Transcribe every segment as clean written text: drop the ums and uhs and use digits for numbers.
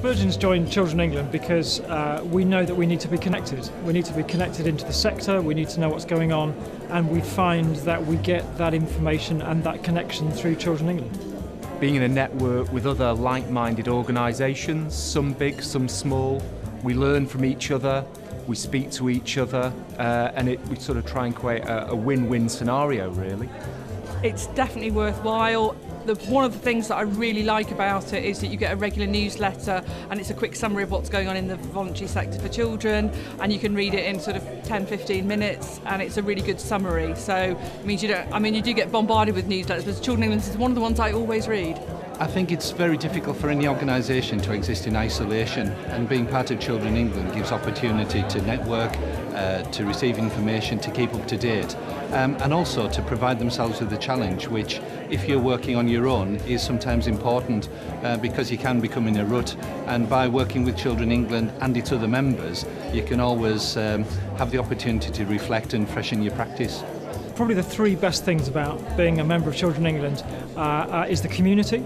Spurgeon's joined Children England because we know that we need to be connected. We need to be connected into the sector, we need to know what's going on, and we find that we get that information and that connection through Children England. Being in a network with other like-minded organisations, some big, some small, we learn from each other, we speak to each other, and we sort of try and create a win-win scenario, really. It's definitely worthwhile. One of the things that I really like about it is that you get a regular newsletter, and it's a quick summary of what's going on in the voluntary sector for children, and you can read it in sort of 10-15 minutes, and it's a really good summary. So it means you do get bombarded with newsletters, but Children England is one of the ones I always read. I think it's very difficult for any organisation to exist in isolation, and being part of Children England gives opportunity to network, to receive information, to keep up to date, and also to provide themselves with a challenge which, if you're working on your own, is sometimes important because you can become in a rut, and by working with Children England and its other members you can always have the opportunity to reflect and freshen your practice. Probably the three best things about being a member of Children England is the community,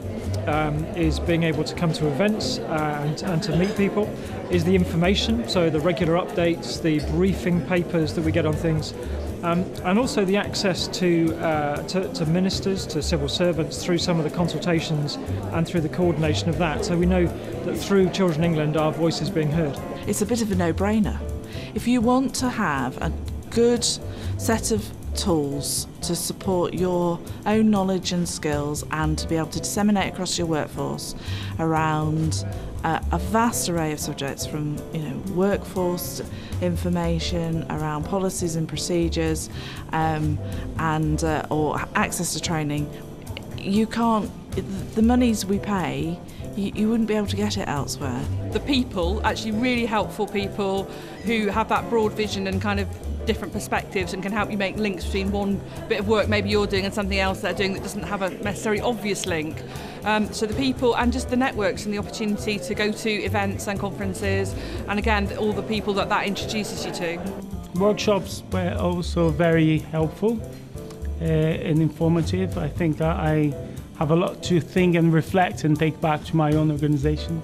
is being able to come to events and to meet people, is the information, so the regular updates, the briefing papers that we get on things, and also the access to ministers, to civil servants through some of the consultations and through the coordination of that. So we know that through Children England our voice is being heard. It's a bit of a no-brainer. If you want to have a good set of tools to support your own knowledge and skills and to be able to disseminate across your workforce around a vast array of subjects, from workforce information, around policies and procedures, or access to training, you can't. The monies we pay, you wouldn't be able to get it elsewhere. The people, actually really helpful people who have that broad vision and kind of different perspectives and can help you make links between one bit of work maybe you're doing and something else they're doing that doesn't have a necessarily obvious link. So the people and just the networks and the opportunity to go to events and conferences, and again all the people that introduces you to. Workshops were also very helpful and informative. I think that I have a lot to think and reflect and take back to my own organisation.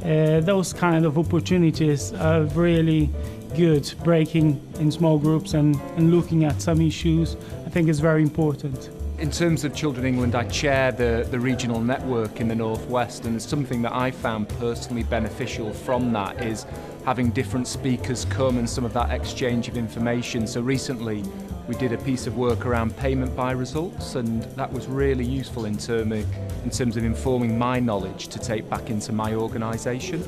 Those kind of opportunities are really good. Breaking in small groups and looking at some issues, I think is very important. In terms of Children England, I chair the regional network in the Northwest, and something that I found personally beneficial from that is having different speakers come and some of that exchange of information. So recently we did a piece of work around payment by results, and that was really useful in terms of informing my knowledge to take back into my organisation.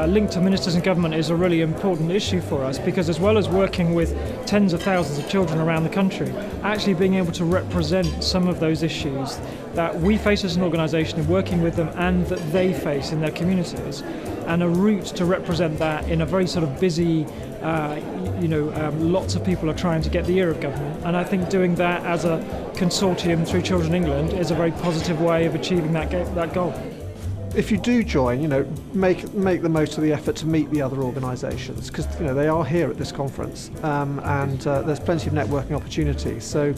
Linked to ministers and government is a really important issue for us, because as well as working with tens of thousands of children around the country, actually being able to represent some of those issues that we face as an organisation and working with them and that they face in their communities, and a route to represent that in a very sort of busy, lots of people are trying to get the ear of government, and I think doing that as a consortium through Children England is a very positive way of achieving that goal. If you do join, make the most of the effort to meet the other organisations, because they are here at this conference, and there's plenty of networking opportunities. So,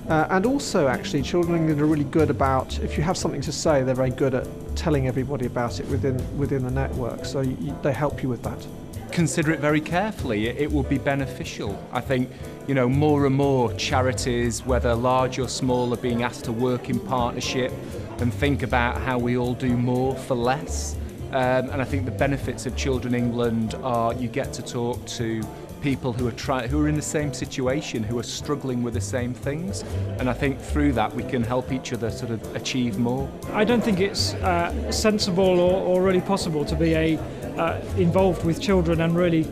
and also actually, Children England are really good about, if you have something to say, they're very good at telling everybody about it within the network. So they help you with that. Consider it very carefully. It will be beneficial. I think more and more charities, whether large or small, are being asked to work in partnership and think about how we all do more for less. And I think the benefits of Children England are you get to talk to people who are in the same situation, who are struggling with the same things, and I think through that we can help each other sort of achieve more. I don't think it's sensible or really possible to be involved with children and really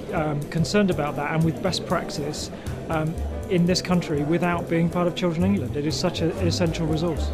concerned about that and with best practice in this country without being part of Children England. It is such an essential resource.